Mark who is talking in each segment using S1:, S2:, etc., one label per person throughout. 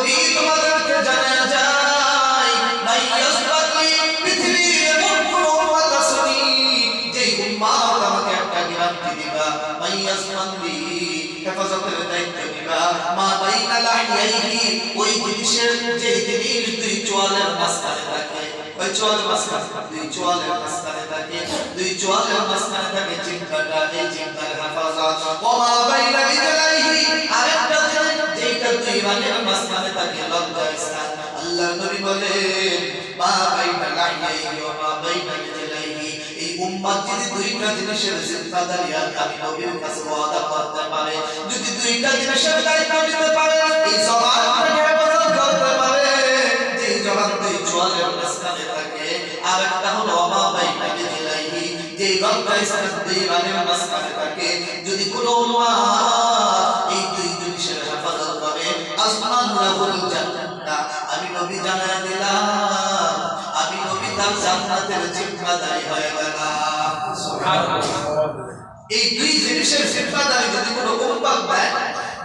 S1: নবী তোমাদেরকে জানায় যায় মাইয়াসবাতি পৃথিবীর এমন কোন উম্মত আসেনি যে উম্মত আমাকে একটা গ্যারান্টি দিবা মাইয়াসবাতি হেফাজতের দায়িত্ব নিবা মা বাইনা লাহিয়াইহি ওই জিনিসের যে জিনিস দুই চোয়ালের মাঝখানে থাকে ওই চোয়ালের মাঝখানে দুই চোয়ালের মাঝখানে থাকে দুই চোয়ালের মাঝখানে থাকে জিহ্বাটা এই জিহ্বার হেফাজত ওয়া মা বাইনা রিজলাইহি আরেকটা যেটা দুই রানের মাঝখানে থাকে লজ্জাস্থান আল্লাহ নবী বলেন মা বাইনা লাহিয়াইহি ওয়া মা বাইনা রিজলাইহি এই উম্মত যদি দুইটা জিনিসের জিম্মাদারি আমি নবীর কাছে ওয়াদা করতে পারে যদি দুইটা জিনিসের দায়িত্ব নিতে পারে এই জবানটাকে হেফাজত করতে পারে যে জবান দুই চোয়ালের মাঝখানে থাকে আর একটা হলো মা বাইনা রিজলাইহি যে লজ্জাস্থান দুই রানের মাঝখানে থাকে যদি কোনো উম্মত এই দুই জিনিসের হেফাজত করে আসমান লাহুল জান্নাহ আমি নবী জানায় দিলাম আমি নবী তার জান্নাতের জিম্মাদারি হয়ে গেলাম সুবহানাল্লাহ এই দুই জিনিসের জিম্মাদারি যদি কোনো উম্মত দেয়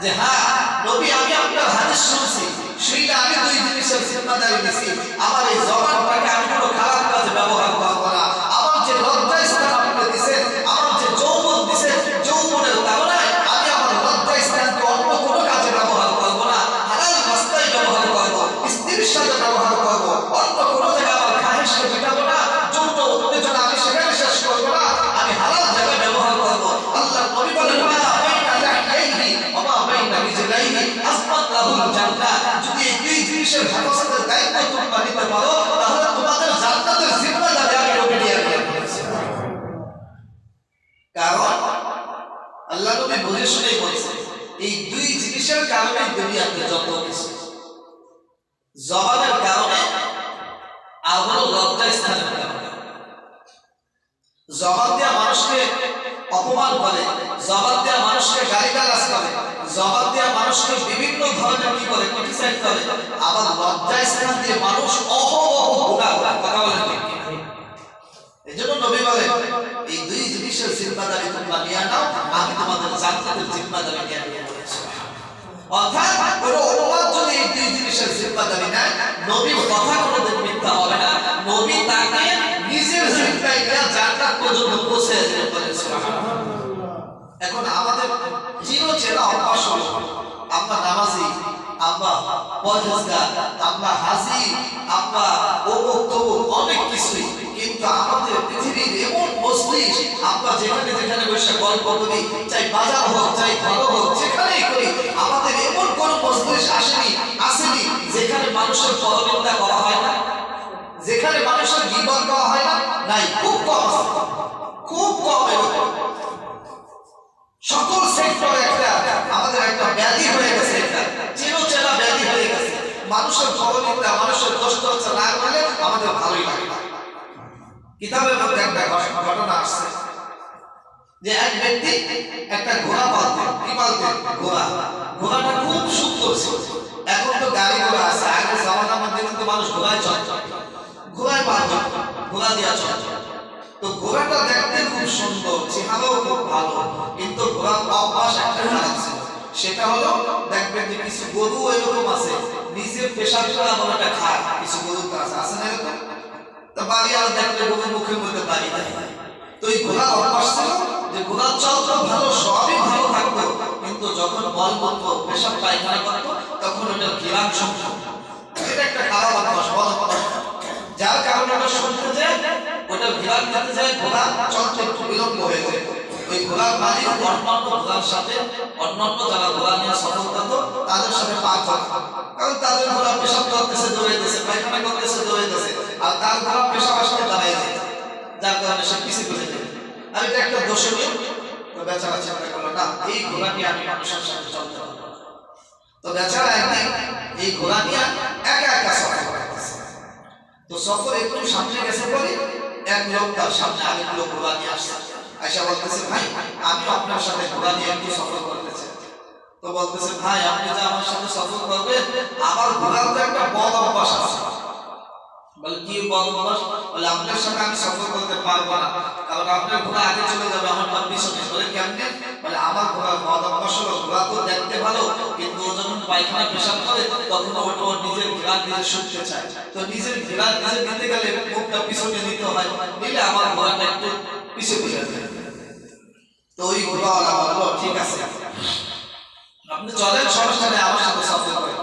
S1: যে হ্যাঁ নবী আমি আপনার হাদিস শুনছি শুনলে আমি দুই জিনিসের জিম্মাদারি নিছি আমার এই জবানটাকে আমি কোনো খারাপ কাজে ব্যবহার করব না আমার যে লজ্জা স্থান আপনি দিয়েছেন আমার যে যৌবন দিয়েছেন যৌবনের কারণে আমি আমার লজ্জা স্থানকে অন্য কোনো কাজে ব্যবহার করব না হালাল রাস্তায় ব্যবহার করব স্ত্রীর সাথে ব্যবহার করব অন্য কোনো জায়গায় আমার খাহেশকে মেটাবো না যৌন উত্তেজনা আমি সেখানে শেষ করব না আমি হালাল জায়গায় ব্যবহার করব আল্লাহ নবী বলেন মা বাইনা লাহিয়াইহি ওয়া মা বাইনা রিজলাইহি আসমান লাহুল জান্নাহ যদি এই দুই জিনিসের হেফাজতের দায়িত্ব তোমরা নিতে পারো তাহলে তোমাদের জান্নাতের জিম্মাদারি আমি নবী নিয়ে নিয়েছি কারণ আল্লাহ নবী বুঝে শুনে বলেছে এই দুই জিনিসের কারণে দুনিয়াতে যত কিছু জবানের কারণে আর হলো লজ্জা স্থানের কারণে জবান দেওয়া মানুষকে অপমান করে জবান দেওয়া মানুষকে গালিগালাজ করে জবান দেওয়া মানুষকে বিভিন্ন ধরনের কি করে ক্রিটিসাইজ করে আবার লজ্জা স্থান দিয়ে মানুষ অহরহ গুনাহ করে কথা বলেন ঠিক এজন্য নবী বলেন এই দুই জিনিসের জিম্মাদারি তোমরা নিয়ে নাও আমি তোমাদের জান্নাতের জিম্মাদারি নিয়ে নিয়েছি অর্থাৎ কোনো উম্মত যদি এই দুই জিনিসের জিম্মাদারি নেয় নবীর কথা কোনোদিন মিথ্যা হবে না নবী তাকে নিজের জিম্মায় নিয়ে জান্নাত পর্যন্ত পৌঁছে দিতে পারেন সুবহানাল্লাহ এখন আমাদের চিরচেনা অভ্যাস হলো আমরা নামাজি আমরা পরহেজগার আমরা হাজি আমরা অমুক তমুক অনেক কিছুই কিন্তু আমাদের পৃথিবীর এমন মজলিস আমরা যেখানে যেখানে বসে গল্প করি চাই বাজার হোক চাই ঘর হোক যেখানেই করি আমাদের এমন কোন মজলিস আসেনি যেখানে মানুষের পরনিন্দা করা হয় না যেখানে মানুষের গীবত করা হয় না নাই খুব কম এরকম সকল সেক্টরে আমাদের একটা ব্যাধি হয়ে গেছে এটা চিরচেনা ব্যাধি হয়ে গেছে মানুষের পরনিন্দা মানুষের দোষচর্চা না করলে আমাদের ভালোই লাগে না কিতাবের মধ্যে একটা ঘটনা আসছে যে এক ব্যক্তি একটা ঘোড়া পালতেন কি পালতেন ঘোড়াটা খুব সুন্দর ছিল এখন তো গাড়ি ঘোড়া আছে আগে জামানার মধ্যে কিন্তু মানুষ ঘোড়ায় চলতো ঘোড়ায় পালতেন ঘোড়া দিয়া চলতো তো ঘোড়াটা দেখতে খুব সুন্দর চেহারাও খুব ভালো কিন্তু ঘোড়ার অভ্যাস একটা খারাপ ছিল সেটা হলো দেখবেন যে কিছু গরু এরকম আছে নিজের পেশাব করা বলাটা খায় কিছু গরু আছে না এরকম তো বাড়ি আর দেখলে গরুর মুখের মধ্যে বাড়ি দেয় তো এই ঘোড়ার অভ্যাস ছিল যে ঘোড়ার চলতো ভালো সবই ভালো থাকতো কিন্তু যখন মল করতো পেশাব পায়খানা করতো তখন ওটা ঘিরান সম্ভব এটা একটা খারাপ অভ্যাস বল যার কারণে ওটা শুনতে যায় ওটা ঘিরান দিতে যায় ঘোড়া চলতে একটু বিলম্ব হয়ে যায় ওই ঘোড়ার মালিক অন্যান্য ঘোড়ার সাথে অন্যান্য যারা ঘোড়া নিয়ে সফর করতো তাদের সাথে পার করতো কারণ তাদের ঘোড়া পেশাব করতেছে দৌড়াইতেছে পায়খানা করতেছে দৌড়াইতেছে আর তার ঘোড়া পেশাব আসলে দাঁড়ায় যায় যার কারণে সে পিছিয়ে পড়ে যায় আর এটা একটা দোষণীয় তো বেচারা চিন্তা করলো না এই ঘোড়া নিয়ে আমি মানুষের সাথে চলতে পারবো তো বেচারা একদিন এই ঘোড়া নিয়ে একা একা সফর করতেছে তো সফর একটু সামনে গেছে পরে এক লোক তার সামনে আরেক লোক ঘোড়া নিয়ে আসছে আয়সা বলতেছে ভাই আমি আপনার সাথে ঘোড়া নিয়ে একটু সফর করতে চাই তো বলতেছে ভাই আপনি যে আমার সাথে সফর করবেন আমার ঘোড়ার তো একটা বদ অভ্যাস আছে বলে কি বদ অভ্যাস? বলে আপনার সাথে আমি সফর করতে পারবো না, কারণ আপনার ঘোড়া আগে চলে যাবে, আমার পা পিছনে। বলে কেমনে? বলে আমার ঘোড়ার বদ অভ্যাস হলো, ঘোড়া তো দেখতে ভালো, কিন্তু ও যখন পায়খানা পেশাব করে তখন ওটা নিজের ঘোড়া নিজে শুনতে চায়। তো নিজের ঘোড়া নিজে নিতে গেলে মুখটা পিছনে নিতে হয়, নিলে আমার ঘোড়াটা একটু পিছিয়ে পিছিয়ে যায়। তো ওই ঘোড়াওয়ালা বললো ঠিক আছে, আপনি চলেন, সমস্যা নেই, আমার সাথে সফর করেন।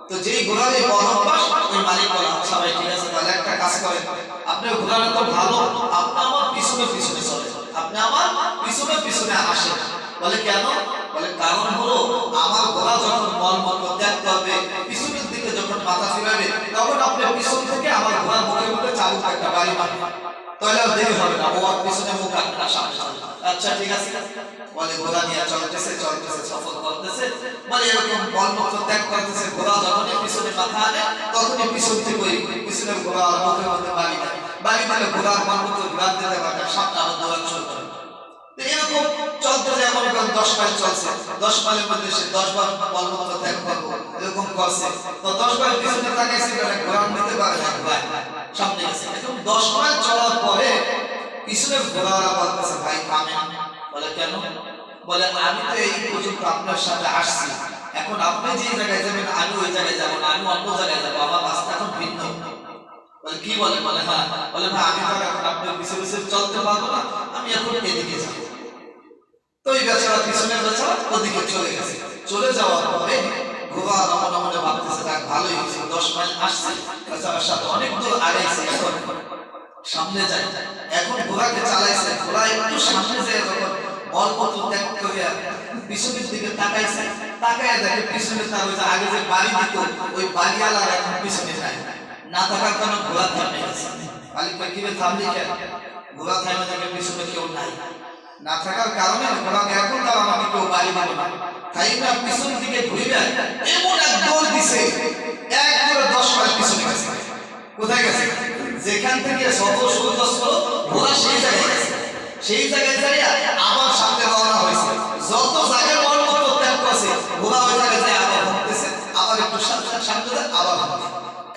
S1: তো যেই ঘোড়ার এই বদ অভ্যাস, ওই মালিক বলে আচ্ছা ভাই ঠিক আছে, তাহলে একটা কাজ করেন, আপনার ঘোড়াটা তো ভালো, আপনি আমার পিছনে পিছনে চলেন, আপনি আমার পিছনে পিছনে আসেন। বলে কেন? বলে কারণ হলো আমার ঘোড়া যখন মলমূত্র ত্যাগ করবে, পিছনের দিকে যখন মাথা ফিরাবে, তখন আপনি পিছন থেকে আমার ঘোড়ার মুখে মুখে চাবুক একটা বাড়ি মারবেন, তাহলে আর দেরি হবে না, ও আর পিছনে মুখ আপনার সামনে সামনে। আচ্ছা ঠিক আছে। বলে ঘোড়া নিয়ে চলতেছে চলতেছে, সফর করতেছে, মানে এরকম মলমূত্র ত্যাগ করতেছে, ঘোড়া যখনই পিছনে মাথা আনে তখনই পিছন থেকে ওই পিছনের ঘোড়া মুখের মধ্যে বাড়ি দেয়, বাড়ি দিলে ঘোড়ার মলমূত্র ঘোরা দিতে পারে, সাতটা আবার দৌড়ান শুরু করে। এরকম চলতে যায়, মনে করেন 10 মাইল চলছে, 10 মাইলের মধ্যে সে 10 বার মলমূত্র ত্যাগ করবো, এরকম করছে। তো 10 বার পিছনে তাকাইছে, ঘোড়া নিতে পারে না, সামনে গেছে। এখন 10 মাইল চলার পরে পিছনের ঘোড়াওয়ালা বলতেছে ভাই থামেন। বলে কেন? বলে আমি তো এই পর্যন্ত আপনার সাথে আসছি, এখন আপনি যে জায়গায় যাবেন আমি ওই জায়গায় যাবো না, আমি অন্য জায়গায় যাবো, আমার রাস্তা এখন ভিন্ন। বলে কি বলে? বলে হ্যাঁ। বলে ভাই আমি তো এখন আপনার পিছনে পিছনে চলতে পারবো না, আমি এখন এদিকে যাবো। তো এই বেচারা পিছনের বেচারা ওদিকে চলে গেছে। চলে যাওয়ার পরে ঘোড়া মনে মনে ভাবতেছে যাক ভালোই হয়েছে, 10 মাইল আসছে, বেচারার সাথে অনেক দূর আগাইছে, এখন সামনে যায়। এখন ঘোড়াকে চালাইছে, ঘোড়া একটু সামনে যায়, তখন মলমূত্র ত্যাগ করে পিছনের দিকে তাকাইছে, তাকায় দেখে পিছনে তার ওই যে আগে যে বাড়ি দিত, ওই বাড়িওয়ালা এখন পিছনে যায় না, থাকার কারণে ঘোড়া থামে গেছে। মালিকটা কিভাবে থামলি কেন? ঘোড়া থামে দেখে পিছনে কেউ নাই, না থাকার কারণে ঘোড়াকে এখন তার আমাকে কেউ বাড়ি দিল না, তাই না পিছন দিকে ঘুরে এমন এক দৌড় দিছে, এক করে 10 মাইল পিছনে গেছে। কোথায় গেছে? যেখান থেকে শত শত ঘোড়া সেই জায়গায় গেছে, সেই জায়গায় যাই আবার সামনে রওনা হয়েছে। যত জায়গায় মলমূত্র ত্যাগ করছে, ঘোড়া ওই জায়গায় যায় আবার ঘুরতেছে, আবার একটু সামনে যায় আবার ঘুরতেছে।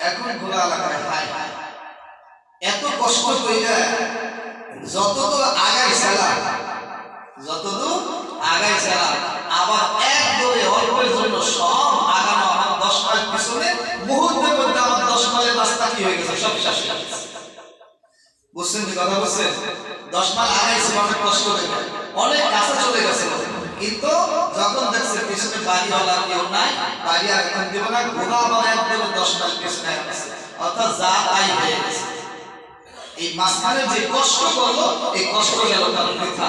S1: এখন ঘোড়া এলাকায় হায় হায়, এত কষ্ট কইরা যতদূর আগাই ছিলাম, যতদূর আগাই ছিলাম, আবার এক দৌড়ে অল্পের জন্য সব আগানো আমার 10 মাইল পিছনে, মুহূর্তের মধ্যে আমার 10 মাইলের রাস্তা কি হয়ে গেছে, সব শেষ হয়ে গেছে। বুঝছেন কি কথা বুঝছেন? 10 মাইল আগাইছে, অনেক কষ্ট হয়ে গেছে, অনেক কাছে চলে গেছে, কিন্তু যখন দেখছে পিছনে বাড়িওয়ালা কেউ নাই, বাড়ি আর এখন দেব না, ঘোড়া আবার একদম 10 মাইল পিছনে গেছে, অর্থাৎ যা তাই হয়ে গেছে। এই মাঝখানে যে কষ্ট করলো, এই কষ্ট গেল তার বৃথা।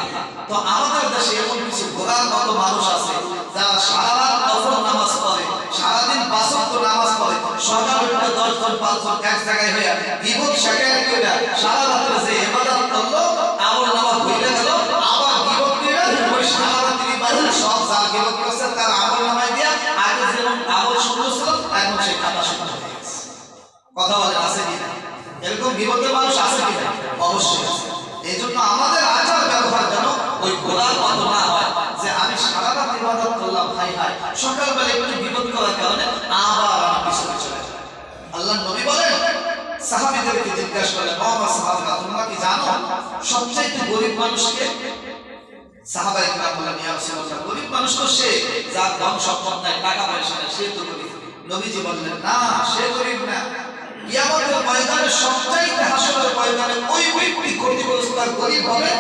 S1: তো আমাদের দেশে এমন কিছু ঘোড়ার মতো মানুষ আছে যারা সারা রাত নফল নামাজ পড়ে, সারাদিন 5 ওয়াক্ত নামাজ পড়ে, সকালে উঠে 10 জন 5 জন এক জায়গায় হয়ে বিপদ শেখায় করে সারা রাতে যে ইবাদত করলো, আমল নামাজ ভুলে গেল, আবার বিপদ করে ওই সারা রাতের ইবাদত সব যা বিপদ করছে তার আমল নামায় দিয়া আগে যেমন আমল শুরু ছিল এখন সে খাতা শুরু হয়ে গেছে। কথা বলে আছে কি না? এরকম বিপদের মানুষ আছে কিনা? অবশ্যই আছে। এই জন্য আমাদের আচার ব্যবহার যেন ওই ঘোড়ার মতো না হয় যে আমি সারা রাত ইবাদত করলাম, হাই হাই সকালবেলা একটু বিপদ করার কারণে আবার আমি পিছনে চলে যাই। আল্লাহ নবী বলেন, সাহাবীদেরকে জিজ্ঞাসা করলেন, বাবা সাহাবীরা তোমরা কি জানো সবচেয়ে গরিব মানুষকে? সাহাবায়ে কেরাম বললেন, ইয়া রাসূলুল্লাহ, গরিব মানুষ তো সে যার ধন সম্পদ নাই, টাকা পয়সা নাই, সে তো গরিব। নবীজি বললেন, না, সে গরিব না, কিয়ামতের ময়দানে সবচাইতে হাসরের ময়দানে ওই ব্যক্তি ক্ষতিগ্রস্ত গরিব হবে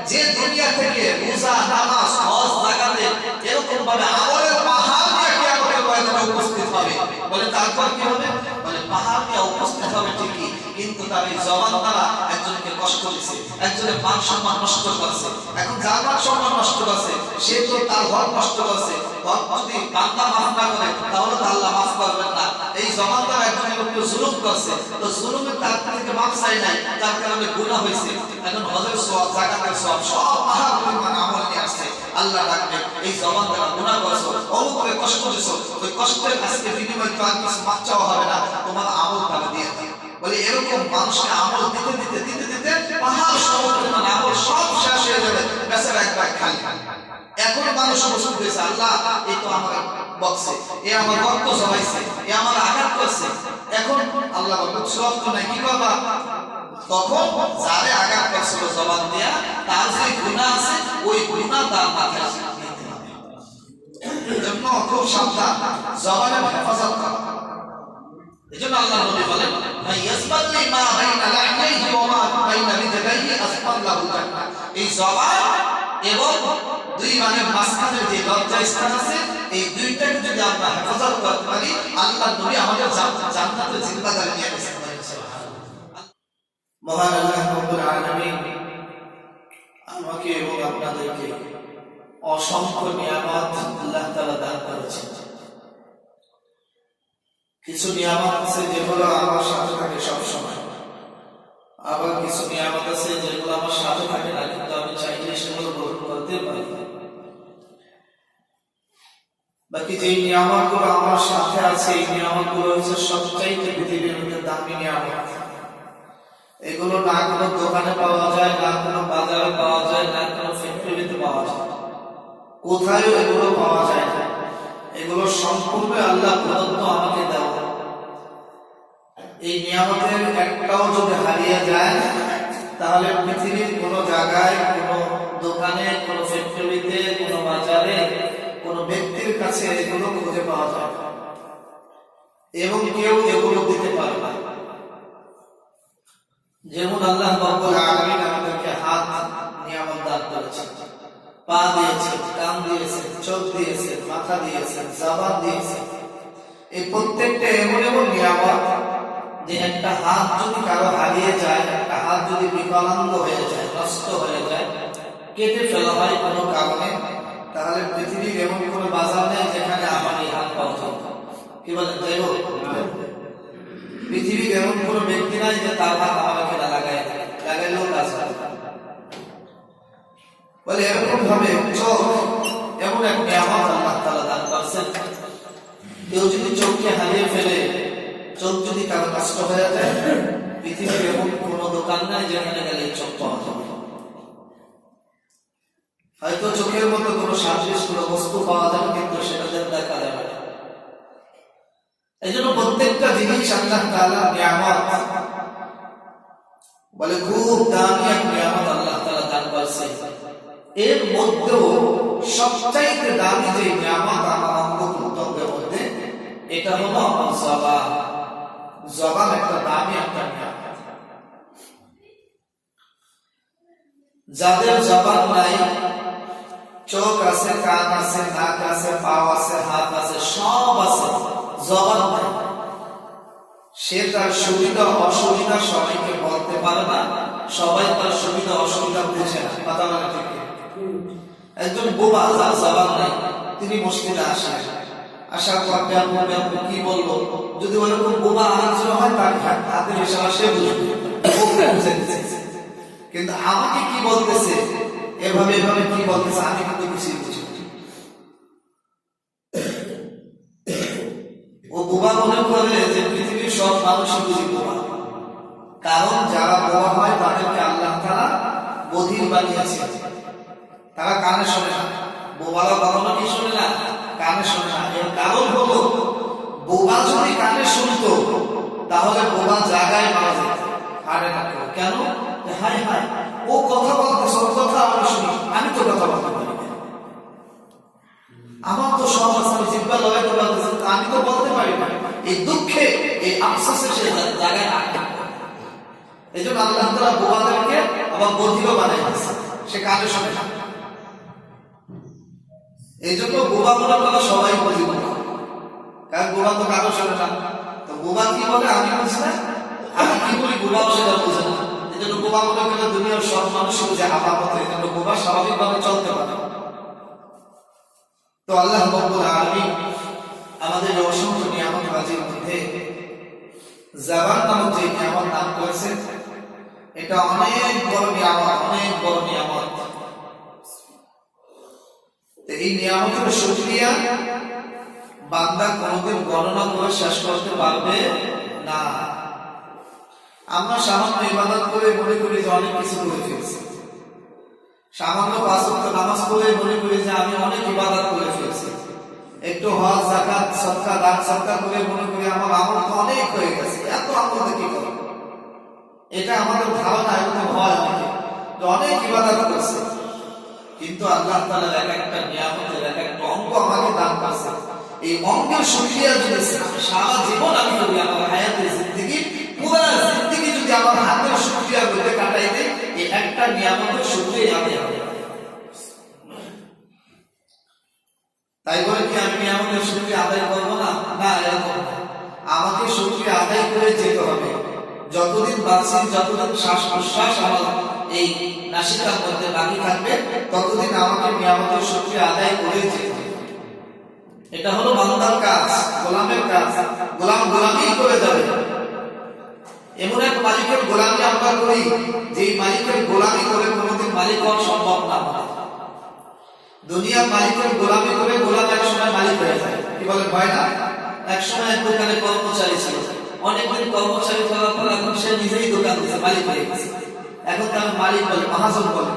S1: যে দুনিয়া থেকে রোজা, নামাজ, হজ, যাকাতে এরকম ভাবে আমলের পাহাড় নিয়ে কিয়ামতের ময়দানে উপস্থিত হবে। বলে তারপর কি হবে? বলে পাহাড় নিয়ে উপস্থিত হবে ঠিকই, কিন্তু তার এই জবান দ্বারা একজনকে কষ্ট দিয়েছে, একজনের মান সম্মান নষ্ট করছে। এখন যার মান সম্মান নষ্ট করছে সে তো তার হক নষ্ট করছে, হক যদি বান্দা মাফ না করে তাহলে তো আল্লাহ মাফ করবেন না। এই জবান দ্বারা একজনের উপর জুলুম করছে, তো জুলুমের তার থেকে মাফ চাই নাই, তার কারণে গুনাহ হয়েছে। এখন হজের সওয়াব, যাকাতের সওয়াব সব পাহাড় পরিমাণ আমল নিয়ে আসছে। আল্লাহ ডাকবে, এই জবান দ্বারা গুনাহ করছো, অমুককে কষ্ট দিছো, ওই কষ্টের আজকে বিনিময় তো আর কিছু মাফ চাওয়া হবে না, তোমার আমল তারা দিয়ে দিই। বলে এরকম মানুষকে আমল দিতে দিতে দিতে দিতে পাহাড় সমপরিমাণ আমল সব শেষ হয়ে যাবে, বেচারা একবার খালি। এখন মানুষ প্রস্তুত হয়েছে, আল্লাহ এই তো আমার বকছে, এ আমার রক্ত জমাইছে, এ আমার আঘাত করছে, এখন আল্লাহ আল্লাহ বলল সওয়াব তো নাই, কি বাবা? তখন যারে আঘাত করছিল জবান দিয়া, তার যে গুনাহ আছে ওই গুনাহ তার মাথায় নিতে হবে। এজন্য খুব সাবধান, জবানের হেফাজত করা। এজন্য আল্লাহ নবী বলেন মাইয়াসবালি মা বাইনা লাহমিহি ওয়া মা বাইনা রিজলাইহি আসমান লাহু জান্নাহ। এই জবান এবং দুই মানের মাঝখানে যে লজ্জা স্থান আছে, এই দুইটাকে যদি আমরা হেফাজত করতে পারি, আল্লাহ নবী আমাদের জান্নাতের জিম্মাদারি নিয়ে নিতে পারেন। সুবহানাল্লাহ। মহান আল্লাহ রাব্বুল আলামিন আমাকে এবং আপনাদেরকে অসংখ্য নিয়ামত আল্লাহ তাআলা দান করেছেন। কিছু নিয়ামত আছে যেগুলো আমার সাথে থাকে সব সময়, আবার কিছু নিয়ামত আছে যেগুলো আমার সাথে থাকে না, কিন্তু আমি চাইলে সেগুলো গ্রহণ করতে পারি। বাকি যে নিয়ামতগুলো আমার সাথে আছে, এই নিয়ামতগুলো হচ্ছে সবচাইতে পৃথিবীর মধ্যে দামি নিয়ামত। এগুলো না কোনো দোকানে পাওয়া যায়, না কোনো বাজারে পাওয়া যায়, না কোনো ফ্যাক্টরিতে পাওয়া যায়, কোথায় এগুলো পাওয়া যায় না। এগুলো সম্পূর্ণ আল্লাহ প্রদত্ত, আমাকে দেওয়া। এই নিয়ামতের একটাও যদি হারিয়ে যায়, তাহলে পৃথিবীর কোনো জায়গায়, কোনো দোকানে, কোনো ফ্যাক্টরিতে, কোনো বাজারে, কোনো ব্যক্তির কাছে এগুলো খুঁজে পাওয়া যায় না, এবং কেউ এগুলো দিতে পারে না। যেমন আল্লাহ রাব্বুল আলামিন আমাদেরকে হাত নিয়ামত দান করেছেন, পা দিয়েছেন, কান দিয়েছেন, চোখ দিয়েছেন, মাথা দিয়েছেন, জবান দিয়েছেন। এই প্রত্যেকটা এমন এমন নিয়ামত যে একটা হাত যদি কারো হারিয়ে যায়, একটা হাত যদি বিকলাঙ্গ হয়ে যায়, নষ্ট হয়ে যায়, কেটে ফেলা হয় কোনো কারণে, তাহলে পৃথিবীর এমন কোনো বাজার নেই যেখানে আমার এই হাত পাওয়া যায়। কি বলেন? যাই হোক, পৃথিবীর এমন কোনো ব্যক্তি নাই যে তার হাত আমাকে না লাগাইলেও কাজ হয়। বলে এরকম ভাবে চোখ এমন এক নিয়ামত আল্লাহ তাআলা দান করেছেন। কেউ যদি চোখকে হারিয়ে ফেলে, চোখ যদি কারো নষ্ট হয়ে যায়, পৃথিবীর এমন কোনো দোকান নাই যেখানে গেলে চোখ পাওয়া যাবে। হয়তো চোখের মতো কোনো সাদৃশ কোনো বস্তু পাওয়া যাবে, কিন্তু সেটা দেখা যাবে না। এই জন্য প্রত্যেকটা জিনিস আল্লাহ তাআলা নিয়ামত বলে, খুব দামি এক নিয়ামত আল্লাহ তাআলা দান করেছেন। এর মধ্যেও সবচাইতে দামি যে নিয়ামত আমার অঙ্গ-প্রত্যঙ্গের মধ্যে, এটা হলো জবান। জবান একটা দামি একটা নিয়ামত। যাদের জবান নাই, চোখ আছে, কান আছে, নাক আছে, পা আছে, হাত আছে, সব আছে, জবান নাই, সে তার সুবিধা অসুবিধা সবাইকে বলতে পারে না, সবাই তার সুবিধা অসুবিধা বুঝে না। কথা বলে ঠিক? একজন বোবা, যার জবান নাই, তিনি মসজিদে আসেন, আসার পর কি বলবো, যদি ওরকম বোবা আলোচনা হয়, তার হাতের ইশারা সে বুঝবে, কিন্তু আমাকে কি বলতেছে, এভাবে এভাবে কি বলতেছে, আমি কিন্তু কিছুই বুঝি। ও বোবা মনে করে যে পৃথিবীর সব মানুষই বুঝি বোবা, কারণ যারা বোবা হয় তাদেরকে আল্লাহ তাআলা বধির বানিয়েছে। তারা কানে শোনে না, বোবারা বাবা কি শোনে না, কানে শোনে না। এর কারণ হলো, বোবা যদি কানে শুনতো, তাহলে বোবা জায়গায় মারা যেত, হারে না। কেন? হায় হায়, ও কথা বলতেছে, ওর কথা আমরা শুনি, আমি তো কথা বলতে পারি না, আমার তো সব আছে, আমি জিব্বা লাগাইতে পারতেছি, আমি তো বলতে পারি না। এই দুঃখে, এই আফসোসে সে জায়গায় আটকে। এই জন্য আল্লাহ তাআলা বোবাদেরকে আবার বধিরও বানাইছে, সে কানে শোনে না। এই জন্য বোবা মনে করা সবাই বুঝিব, কারণ বোবা তো কারো শোনে না। তো বোবা কি বলে আমি বুঝি না, আমি কি বলি বোবাও সেটা বুঝে না। এই জন্য বোবা মনে করে দুনিয়ার সব মানুষ বুঝে আপাতত, এই জন্য বোবা স্বাভাবিকভাবে চলতে পারে। তো আল্লাহ রাব্বুল আলামিন আমাদের অসংখ্য নিয়ামত রাজির মধ্যে জবান নামক যে নিয়ামত দান করেছেন, এটা অনেক বড় নিয়ামত, অনেক বড় নিয়ামত। এই নিয়ামতের শুকরিয়া বান্দা কোনদিন গণনা করে শেষ করতে পারবে না। আমরা সামান্য ইবাদত করে মনে করি যে অনেক কিছু করে ফেলছি, সামান্য 5 ওয়াক্ত নামাজ পড়ে মনে করি যে আমি অনেক ইবাদত করে ফেলছি, একটু হজ, যাকাত, সদকা, দান সদকা করে মনে করি আমার আমল তো অনেক হয়ে গেছে, এত কম বলতে কি করে? এটা আমাদের ধারণা এবং ভয় অনেকে অনেক ইবাদত করছে, কিন্তু আল্লাহ তাআলা এক একটা নিয়ামতের এক একটা অঙ্গ আমাকে দান করছে। এই অঙ্গের শুকরিয়া যদি সারা জীবন আমি করি, আমার হায়াতের জিন্দেগি পুরো জিন্দেগি যদি আমার হাতের শুকরিয়া বলে কাটাই দেই, এই একটা নিয়ামতের শুকরিয়া আমি হবে। তাই বলে কি আমি নিয়ামতের শুকরিয়া আদায় করব না? না, এরকম না। আমাকে শুকরিয়া আদায় করে যেতে হবে। যতদিন বাঁচি, যতদিন শ্বাস প্রশ্বাস আমার এই নাসিকার মধ্যে বাকি থাকবে, ততদিন আমাকে নিয়ামতের শুকরিয়া আদায় করে যেতে হবে। এটা হলো বান্দার কাজ, গোলামের কাজ। গোলাম গোলামি করে যাবে। এমন এক মালিকের গোলামি আমরা করি, যেই মালিকের গোলামি করে কোনোদিন মালিক হওয়া সম্ভব না। দুনিয়ার মালিকের গোলামি করে গোলাম এক সময় মালিক হয়ে যায়। কি বলে, ভয় না? এক সময় এক দোকানে কর্মচারী ছিল, অনেকদিন কর্মচারী করার পর এখন সে নিজেই দোকান দিচ্ছে, মালিক হয়ে গেছে। এখন তার মালিক বলে, মহাজন বলে।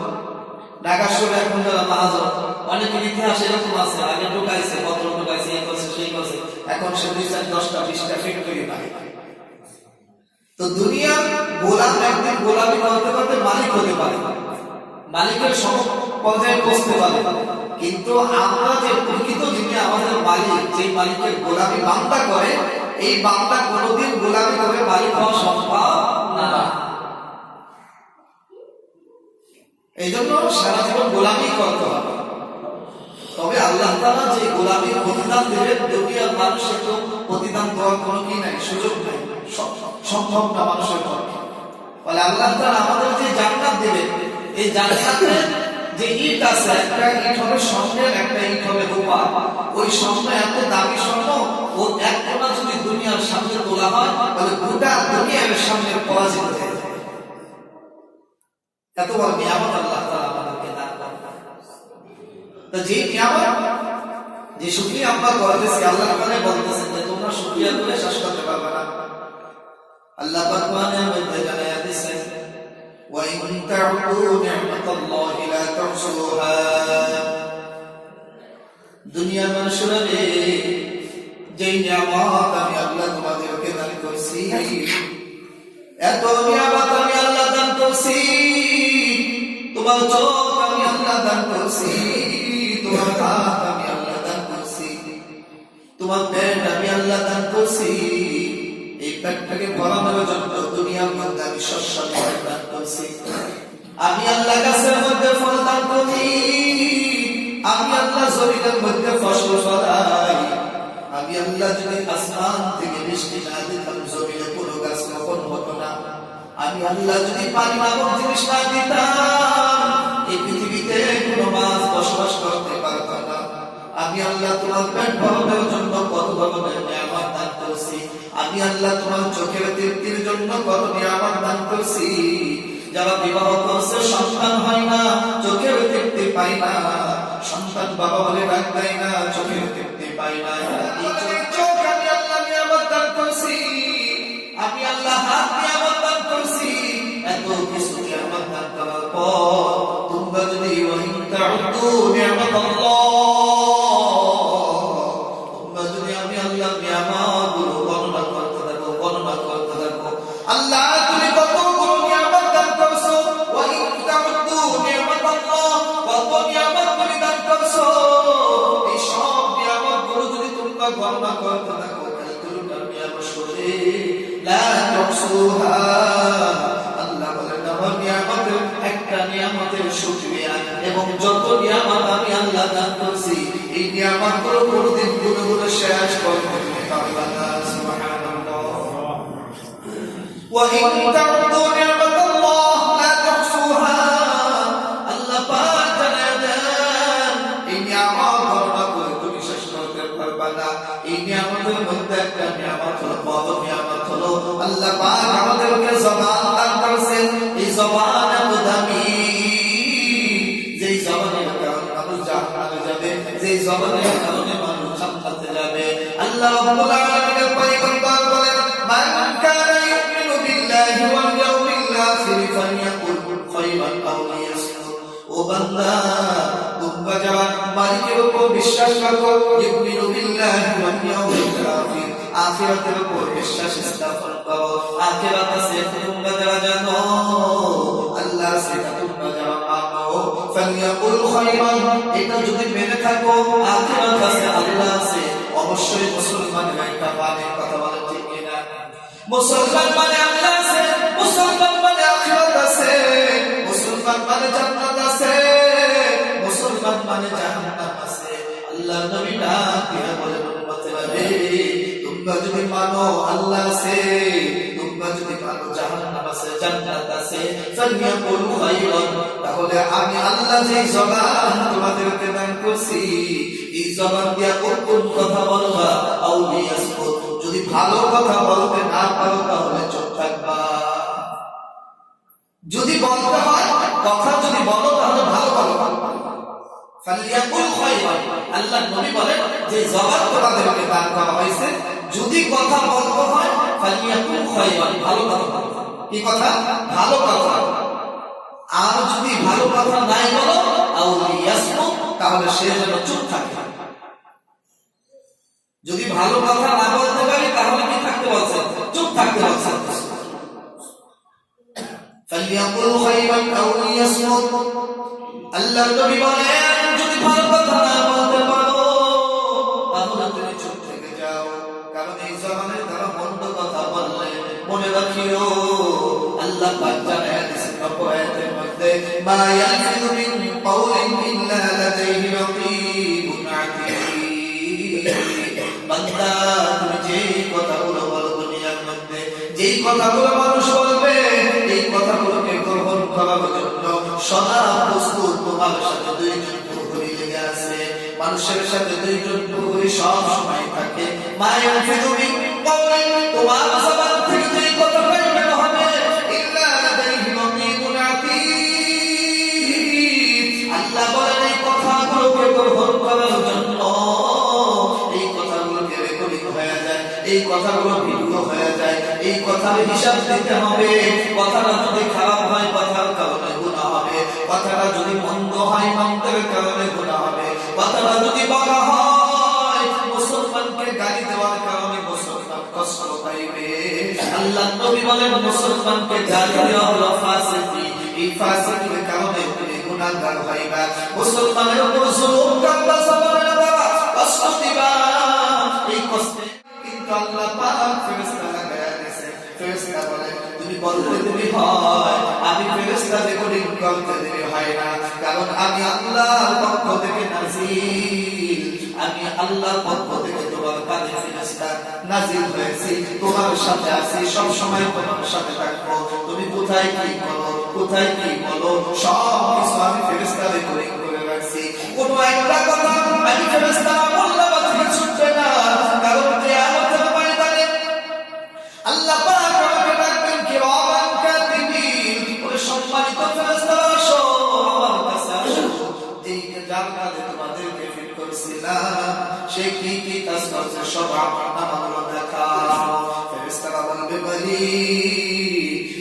S1: ঢাকা শহরে এখন যারা মহাজন, অনেকের ইতিহাস এরকম আছে, আগে ঢুকাইছে, পত্র ঢুকাইছে, এই করছে সেই করছে, এখন সে 2, 4, 10টা 20টা ফ্যাক্টরি মালিক। তো দুনিয়ার গোলাম একদিন গোলামি করতে করতে মালিক হতে পারে, মালিকের সম পর্যায়ে পৌঁছতে পারে। কিন্তু আমরা যে প্রকৃত যিনি আমাদের মালিক, যে মালিকের গোলামি বান্দা করে, এই বান্দা কোনোদিন গোলামি করে মালিক হওয়া সম্ভব না। এই জন্য সারা জীবন গোলামি করতে হবে। তবে আল্লাহ তাআলা যে গোলামির প্রতিদান দেবেন, দুনিয়ার মানুষের তো প্রতিদান দেওয়ার কোনো কি নাই, সুযোগ নাই, সম্ভব না মানুষের পক্ষে। বলে আল্লাহ তাআলা আমাদের যে জান্নাত দেবেন, এই জান্নাতের যে ইট আছে, একটা ইট হবে স্বর্ণের, একটা ইট হবে রূপা। ওই স্বর্ণ এত দামি স্বর্ণ, ও এক কোণা যদি দুনিয়ার সামনে তোলা হয়, তাহলে গোটা দুনিয়ার সামনে পরাজিত হয়ে যায়। এত বড় নিয়ামত আল্লাহ তাআলা আমাদেরকে দান করেন। তো যে নিয়ামত, যে শুকরিয়া আমরা করতেছি, আল্লাহ তাআলা বলতেছেন যে তোমরা শুকরিয়া করে শেষ করতে পারবে না। আল্লাহ পাক কোরআনের মধ্যে জানায়া দিয়েছেন, ওয়া ইন তা'উদু নি'মাতাল্লাহি লা তুহসুহা। দুনিয়ার মানুষরা রে, যে নিয়ামত আমি আল্লাহ তোমাদেরকে দান করছি, এত নিয়ামত আমি আল্লাহ দান করছি, তোমার চোখ আমি আল্লাহ দান করছি, তোমার হাত আমি আল্লাহ দান করছি, তোমার পেট আমি আল্লাহ দান করছি। এই পেটটাকে ভরানোর জন্য দুনিয়ার মধ্যে আমি শস্য দান করছি। আমি আল্লাহ গাছের মধ্যে ফল দান করি, আমি আল্লাহ জমিনের মধ্যে ফসল ফলাই। আমি আল্লাহ যদি আসমান থেকে বৃষ্টি না দিতাম, জমিনে কোনো গাছ রোপণ হতো না। আমি আল্লাহ যদি পানি নামক জিনিস না দিতাম, এই পৃথিবীতে কোনো মাছ বসবাস করতে পারত না। আমি আল্লাহ তোমার পেট ভরানোর জন্য কত ধরনের নিয়ামত দান করছি। আমি আল্লাহ তোমার চোখের তৃপ্তির জন্য কত নিয়ামত দান করছি। যারা বিবাহ করছে, সন্তান হয় না, চোখের তৃপ্তি পায় না, সন্তান বাবা বলে ডাক দেয় না, চোখের তৃপ্তি পায় না। এই চোখ আমি আল্লাহ নিয়ামত দান করছি, আমি আল্লাহ হাত নিয়ামত দান করছি। এত কিছু নিয়ামত দান করার পর তোমরা যদি ওয়া ইন তা'উদু নি'মাতাল্লাহ, তোমরা যদি আমি আল্লাহ নিয়ামতগুলো গণনা করতে থাকো, গণনা করতে থাকো, আল্লাহ তুমি কত বড় নিয়ামত দান করছো। ওয়া ইন তা'উদু নি'মাতাল্লাহ, কত নিয়ামত তুমি দান করছো। এই সব নিয়ামতগুলো যদি তোমরা গণনা করতে থাকো, ক্যালকুলেটর নিয়ে বসে, লা তুহসুহা। আল্লাহ বলেন আমার নিয়ামতের একটা নিয়ামতের শুকরিয়া এবং যত নিয়ামত আমি আল্লাহ দান করছি, এই নিয়ামতগুলো কোনদিন গুলো গুলো শেষ করতে পারবে না। সুবহানাল্লাহ। ওয়া ইন তা'উদু নি'মাতাল্লাহ লা তুহসুহা। আল্লাহ পাক জানায় দেন, এই নিয়ামত গণনা করে তুমি শেষ করতে পারবে না। এই নিয়ামতের মধ্যে একটা নিয়ামত হলো, বড় নিয়ামত হলো আল্লাহ পাক আমাদেরকে জবান দান করেছেন। এই জবান এত দামি, যেই জবানের কারণে মানুষ জান্নাতে যাবে, যেই জবানের কারণে মানুষ জান্নাতে যাবে। আল্লাহ রাব্বুল আলামিনের পয়গম্বর বলেন, মান কানা ইউমিনু বিল্লাহি ওয়াল ইয়াউমিল আখির ফালইয়াকুল খায়রান আও লিয়াসমুত। ও বান্দা, তোমরা যারা মালিকের উপর বিশ্বাস রাখো, ইউমিনু বিল্লাহি ওয়াল ইয়াউমিল আখির, আখিরাতের উপর বিশ্বাস স্থাপন করো, আখিরাত আছে তোমরা যারা জানো, আল্লাহ সেটা তোমরা যারা মানো, ফালিয়াকুল খায়রান, এটা যদি মেনে থাকো আখিরাত আছে আল্লাহ আছে, অবশ্যই মুসলমানের একটা মানে কথা বলে ঠিক কিনা? মুসলমান মানে আল্লাহ আছে, মুসলমান মানে আখিরাত আছে, মুসলমান মানে জান্নাত আছে, মুসলমান মানে জাহান্নাম আছে। আল্লাহ নবী ডাক দিয়া বলেন উম্মতেরা রে, তোমরা যদি মানো আল্লাহ আছে, তোমরা যদি মানো জাহান্নাম আছে জান্নাত আছে, ফালিয়াকুল খায়রান, তাহলে আমি আল্লাহ যে জবান তোমাদেরকে দান করছি এই জবান দিয়া কোন কথা বলবা, আউলিয়াসমুত, যদি ভালো কথা বলতে না পারো তাহলে চুপ থাকবা। যদি বলতে হয় কথা যদি বলো তাহলে ভালো বলো। ফালিয়াকুল খায়রান, আল্লাহ নবী বলেন যে জবান তোমাদেরকে দান করা হয়েছে, যদি কথা বলতে হয় ফালিয়াকুল খায়রান, ভালো কথা। কি কথা? ভালো কথা। আর যদি ভালো কথা নাই বলো আউলিয়াসমুত, তাহলে সে যেন চুপ থাকে। যদি ভালো কথা না বলতে পারি তাহলে কি থাকতে বলছেন? চুপ থাকতে বলছেন। ফালিয়াকুল খায়রান আও লিয়াসমুত, আল্লাহ নবী বলেন যদি ভালো কথা না বলতে পারো তাহলে তুমি চুপ থেকে যাও, কারণ এই জবানের দ্বারা মন্দ কথা বললে মনে রাখিও আল্লাহ পাক জানায় দিয়েছেন আয়াতের মধ্যে, মা ইয়ালফিযু মিন কাওলিন ইল্লা লাদাইহি রাকীবুন আতীদ। বান্দা তুমি যেই কথাগুলো বলো দুনিয়ার মধ্যে, যেই কথাগুলো মানুষ বলবে, এই কথাগুলোকে গ্রহণ করার জন্য সদা প্রস্তুত তোমার সাথে দুইজন প্রহরী লেগে আছে, মানুষের সাথে দুইজন প্রহরী সব সময় থাকে। মা ইয়ালফিযু মিন কাওলিন, তোমার জবান থেকে যেই কথা বের হবে ইল্লা লাদাইহি রাকীবুন আতীদ। আল্লাহ বলেন এই কথাগুলোকে গ্রহণ করার জন্য এই কথাগুলো ভিন্ন হয়ে যায়, এই কথার হিসাব দিতে হবে। কথাটা যদি খারাপ হয় কথার কারণে গুনাহ হবে, কথাটা যদি মন্দ হয় মন্দের কারণে গুনাহ হবে, কথাটা যদি বলা হয় মুসলমানকে গালি দেওয়ার কারণে মুসলমান কষ্ট পাইবে। আল্লাহ নবী বলেন মুসলমানকে গালি দেওয়া হলো ফাসিকি, এই ফাসিকের কারণে তুমি গুনাহগার হইবা। মুসলমানের উপর জুলুম করবা, জবরের দ্বারা কষ্ট দিবা, এই কষ্টে আল্লাহ পাক ফেরেশতা লাগায়া দিয়েছে। ফেরেশতা বলে তুমি বলতে দেরি হয়, আমি ফেরেশতা রেকর্ডিং করতে দেরি হয় না, কারণ আমি আল্লাহর পক্ষ থেকে নাজিল, আমি আল্লাহর পক্ষ থেকে তোমার কাছে ফেরেশতা নাজিল হয়েছি, তোমার সাথে আছি, সব সময় তোমার সাথে থাকবো। তুমি কোথায় কি করো, কোথায় কি বলো, সব কিছু আমি ফেরেশতা রেকর্ডিং করে রাখছি। কোনো একটা কথা আমি ফেরেশতা বললে বাকি ছুটবে না, কারণ কিয়ামতের ময়দানে আল্লাহ পাক আমাকে ডাকবেন কিরামান কাতিবিন, ওরে সম্মানিত ফেরেশতারা আসো আমার কাছে আসো, যেই যার কাজে তোমাদেরকে ফিট করেছিলাম সে কি কি কাজ করছে সব আমার নামগুলো দেখাও। ফেরেশতারা বলবে বলি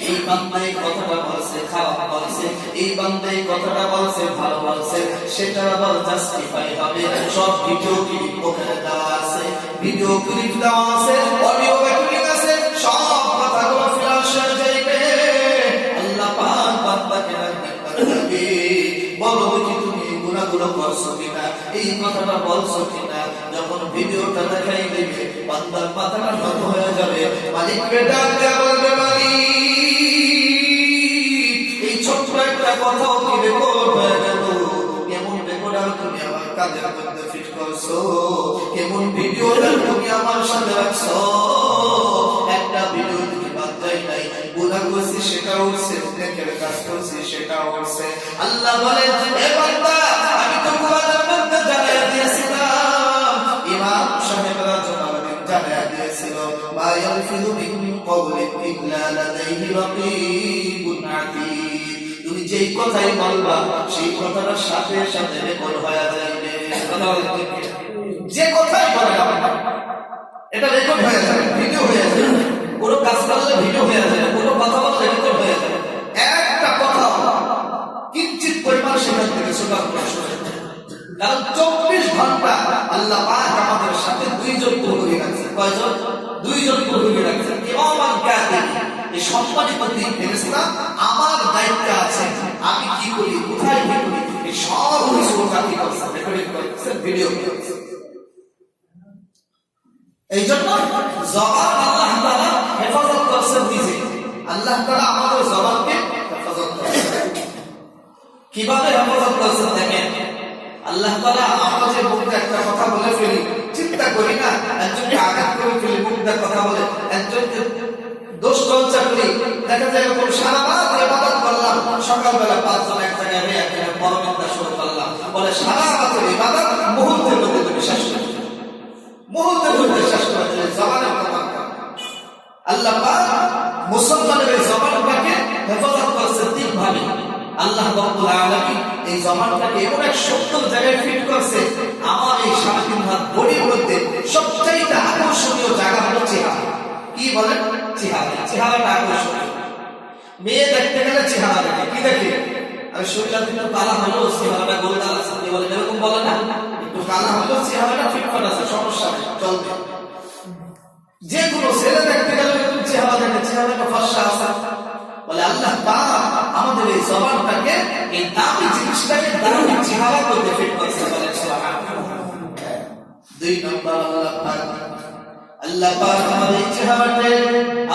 S1: এই বান্দা এই কথাটা বলছে খারাপ বলছে, এই বান্দা এই কথাটা বলছে ভালো বলছে, সেটা আবার জাস্টিফাই হবে। সব ভিডিও ক্লিপ ওখানে দেওয়া আছে, ভিডিও ক্লিপ দেওয়া আছে, অডিও রেকর্ডিং আছে, সব কথাগুলো ফ্ল্যাশ হয়ে যাবে। আল্লাহ পাক বান্দাকে ডাকবে বলো কি তুমি এই গুনাহগুলো করছো কিনা, এই কথাটা বলছো কিনা। যখন ভিডিওটা দেখাই দিবে বান্দার মাথাটা নত হয়ে যাবে, মালিককে ডাক দেয়া বলবে মালিক এই ছোট্ট একটা কথাও কি রেকর্ড হয়ে গেল, কেমন রেকর্ডার তুমি আমার কাজের মধ্যে ফিট করছো, কেমন ভিডিওটা তুমি আমার সাথে রাখছো। একটা ভিডিও তুমি বাদ যাই নাই, গুনাহ করছি সেটা উঠছে, নেকের কাজ করছি সেটা উঠছে। আল্লাহ বলেন এ বান্দা আমি তো কোরআনের মধ্যে জানাইয়া দিয়েছিলাম, ইমাম সাহেবরা জমাদিন জানাইয়া দিয়েছিল মা ইয়ালফিযু মিন কাওলিন ইল্লা লাদাইহি রাকীবুন আতীদ। তুমি যেই কথাই বলবা সেই কথাটার সাথে সাথে রেকর্ড হয়ে যাবে। যে কথাই বলে এটা রেকর্ড হয়ে যাবে, ভিডিও হয়ে যাবে, কোনো কাজ করলে ভিডিও হয়ে যাবে, কোনো কথা বললে রেকর্ড হয়ে যাবে। একটা কথা কিঞ্চিত পরিমাণ সেখান থেকে শোনা শুনে, কারণ 24 ঘন্টা আল্লাহ পাক আমাদের সাথে দুইজন প্রহরী রাখছে। কয়জন? এই সম্মানিত দিন ফেরেশতা আমার দায়িত্বে আছে, আমি কি করি, কোথায় কি করি, এই সব কিছু ওরা কি করছে, রেকর্ডিং করছে, ভিডিও করছে। এই জন্য জবান আল্লাহ তাআলা হেফাজত করছেন নিজে। আল্লাহ তাআলা আমাদের জবানকে হেফাজত করছেন। কিভাবে হেফাজত করছেন দেখেন, আল্লাহ তাআলা আমরা যে মুখে একটা কথা বলে ফেলি, চিন্তা করি না, একজনকে আঘাত করে ফেলি, মুখে কথা বলে, একজনকে দোষ চর্চা করি, দেখা যায় এরকম সারা রাত ইবাদত করলাম, সকালবেলা 5 জন এক জায়গায় হয়ে একটা পরমিন্দা শুরু করলাম, বলে সারা রাতের ইবাদত মুহূর্তের মধ্যে তুমি শেষ করে দিলে, মুহূর্তের মধ্যে শেষ করে দিলে। জবানের কথা আল্লাহ পাক মুসলমানের এই জবানটাকে হেফাজত করছে তিন ভাবে। আল্লাহ রাব্বুল আলামিন এই জবানটাকে এমন এক সুন্দর জায়গায় ফিট করছে, আমার এই 3.5 হাত বডির মধ্যে সবচাইতে আকর্ষণীয় জায়গা হলো চেহারা। কি বলেন? চেহারা। চেহারাটা আকর্ষণীয়। মেয়ে দেখতে গেলে চেহারা দেখে, কি দেখে? আর শরীরটা একটু কালা হলো, চেহারাটা গোলগাল আছে, কি বলে এরকম বলে না? একটু কালা হলো, চেহারাটা ফিটফাট আছে, সমস্যা নেই, চলবে। যে কোনো ছেলে দেখতে গেলে একটু চেহারা দেখে, চেহারাটা ফর্সা আছে, বলে আল্লাহ পাক আমাদের এই জবানটাকে, এই দামি জিনিসটাকে দামি চেহারা করতে ফিট করছে, বলে সুবহানাল্লাহ। 2 নম্বর আল্লাহ পাক আমাদের এই চেহারাটাকে,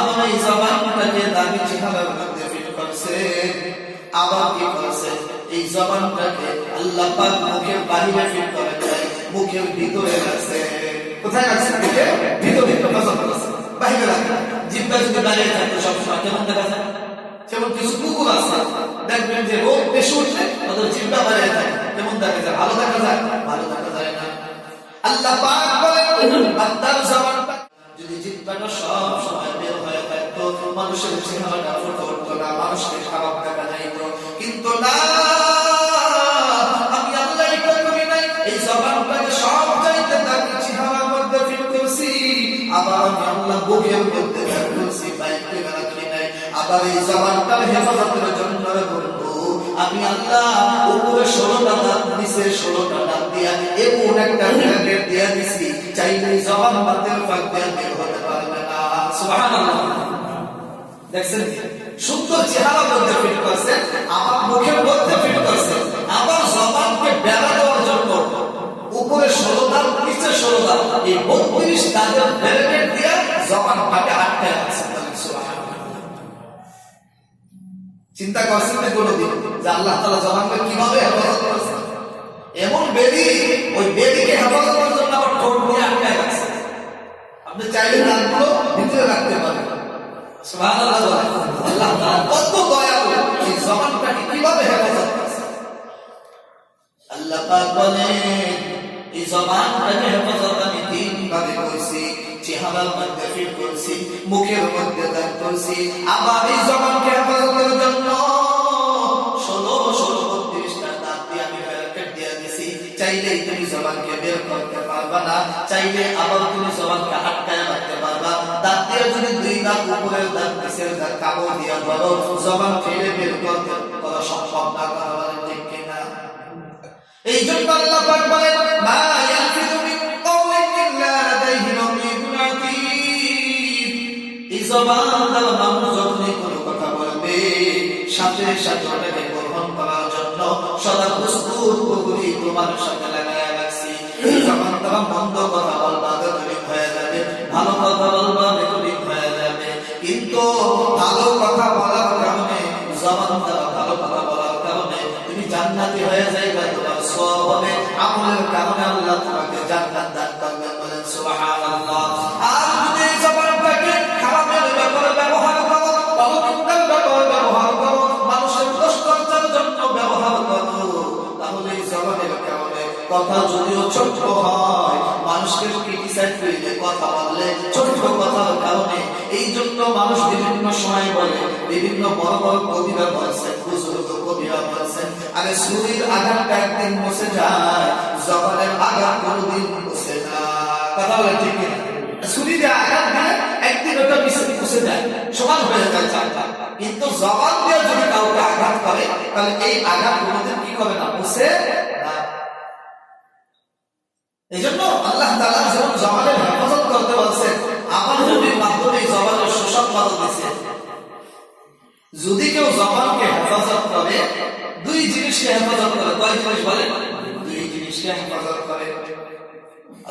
S1: আমাদের এই জবানটাকে দামি চেহারার মধ্যে ফিট করছে। আবার কি করছে? এই জবানটাকে আল্লাহ পাক মুখের বাইরে ফিট করে দেয়, মুখের ভিতরে আছে। কোথায় আছে? মুখের ভিতরে হেফাজত করছে, বাইরে রাখে। জিহ্বা যদি দাঁড়িয়ে থাকে সবসময় কেমন দেখা যায়? যেমন কিছু কুকুর আছে, দেখবেন যে রোগ বেশি উঠলে ওদের জিহ্বা দাঁড়িয়ে থাকে, কেমন দেখা যায়? ভালো দেখা যায়? ভালো দেখা যায় না। আল্লাহ পাক বলেন বান্দার জবানটা যদি জিহ্বাটা সব সময় বের হয়ে থাকতো, মানুষের চেহারাটা ফুটে উঠতো না, মানুষকে খারাপ দেখা যাইত। কিন্তু না, আমি আল্লাহ এটা করি নাই, এই জবানটাকে সব চাইতে দামি চেহারার মধ্যে ফিট করছি। আবার আমি আল্লাহ বুকের মধ্যে ফিট করছি, বাইরে রাখি নাই। আবার এই জবানটার হেফাজতের জন্য বলবো আমি আল্লাহ উপরে 16টা দাঁত, নিচে 16টা দাঁত দিয়া এমন একটা ব্র্যাকেট দিয়া দিছি, চাইলে জবান বাতের ফাঁক দিয়া বের হতে পারবে না। সুবহানাল্লাহ। দেখছেন সুন্দর চেহারা মধ্যে ফিট করছে, আমার মুখের মধ্যে ফিট করছে, আবার জবানকে বেড়া দেওয়ার জন্য উপরে 16 দাঁত, নিচে 16 দাঁত, এই 32 দাঁতের ব্র্যাকেট দিয়া জবানটাকে আটকায় আছে। চিন্তা করছেন না কোনদিন যে আল্লাহ তাআলা জবানকে কিভাবে হেফাজত করেছেন? এমন বেদি, ওই বেদিকে হেফাজত করার জন্য আবার ঠোঁট দিয়ে আটকায় রাখছে। আপনি চাইলে দাঁতগুলো ভিতরে রাখতে পারেন। সুবহানাল্লাহ। আল্লাহ তাআলা কত দয়ালু, এই জবানটাকে কিভাবে হেফাজত করেছেন। আল্লাহ পাক বলেন এই জবানটাকে হেফাজত আমি 3 ভাবে করেছি। চেহারার মধ্যে ফিট করছি, মুখের মধ্যে দাগ করছি, আবার এই জবানকে হেফাজতের জন্য 32টা দাঁত দিয়ে আমি ব্র্যাকেট দিয়ে দিছি। চাইলেই তুমি জবানকে বের করতে পারবা না, চাইলে আবার তুমি জবানকে আটকায় রাখতে পারবা। দাঁত দিয়ে যদি 2 দাঁত উপরের দাঁত নিচের দাঁত কামড় দিয়ে ধরো, জবান ফেলে বের করতে করা সম্ভব না, কথা বলেন ঠিক কিনা? এই জন্য আল্লাহ পাক বলেন মা ইয়ালফিযু মিন কাওলিন ইল্লা লাদাইহি রাকীবুন আতীদ। এই জবান দ্বারা মানুষ যখনই কোনো কথা বলবে, সাথে সাথে ওটাকে গ্রহণ করার জন্য সদা প্রস্তুত প্রহরী তোমার সাথে লাগায়া রাখছি। এই জবান দ্বারা মন্দ কথা বলবা, রেকর্ডিং হয়ে যাবে, ভালো কথা বলবা, রেকর্ডিং হয়ে যাবে। কিন্তু ভালো কথা বলার কারণে, জবান দ্বারা ভালো কথা বলার কারণে তুমি জান্নাতি হয়ে যাইবা, তোমার সওয়াব হবে। আমলের কারণে আল্লাহ তোমাকে জান্নাত দান করবেন, বলেন সুবহানাল্লাহ। আর যদি জবানটাকে খারাপের ব্যাপারে ব্যবহার করো, অপবিত্রের ব্যাপারে ব্যবহার করো, মানুষের কষ্টের জন্য ব্যবহার করো, তাহলে এই জবানের কারণে কথা যদিও ছোট হয়, মানুষকে ক্রিটিসাইজ করলে, কথা বললে ছোট কথার কারণে, এই জন্য মানুষ বিভিন্ন সময় বলে, বিভিন্ন বড় বড় কবিরা বলছেন, বুজুর্গ কবিরা বলছেন, আরে ছুরির আঘাতটা একদিন বসে যায়, জবানের আঘাত কোনদিন বসে না। কথা বলে ঠিক কিনা? ছুরির আঘাত দিয়ে একদিন ওটা বসে যায়, সমান হয়ে যায় চারটা। কিন্তু জবান দিয়ে যদি কাউকে আঘাত করে, তাহলে এই আঘাত কোনদিন কি করে না, বসে না। এই জন্য আল্লাহ তাআলা যেমন জবানের হেফাজত করতে বলছেন, আমার নবীর মাধ্যমে জবানের সুসংবাদ দিয়েছে। যদি কেউ জবানকে হেফাজত করে, দুই জিনিসকে হেফাজত করে, কয় জিনিস বলে? দুই জিনিসকে হেফাজত করে।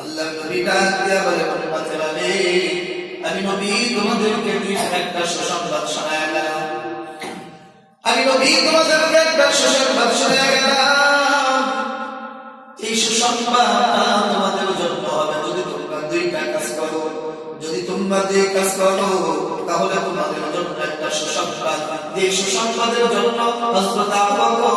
S1: আল্লাহ নবী ডাক দিয়া বলে, উম্মতেরা রে, আমি নবী তোমাদেরকে একটা সুসংবাদ শোনায় গেলাম। আমি নবী তোমাদেরকে একটা সুসংবাদ শোনায় গেলাম। এই সুসংবাদটা তোমাদের জন্য হবে যদি তোমরা দুইটা কাজ করো। যদি তোমরা দুই কাজ করো তাহলে তোমাদের জন্য একটা সুসংবাদ। যে সুসংবাদের জন্য হযরত আবু বকর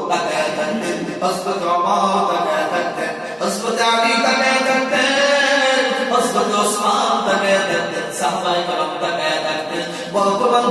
S1: তাকায়া থাকতেন, হযরত ওমর তাকায়া থাকতেন, হযরত আলী তাকায়া থাকতেন, হযরত ওসমান তাকায়া থাকতেন, সাহাবায়ে কেরাম তাকায়া থাকতেন। বর্তমান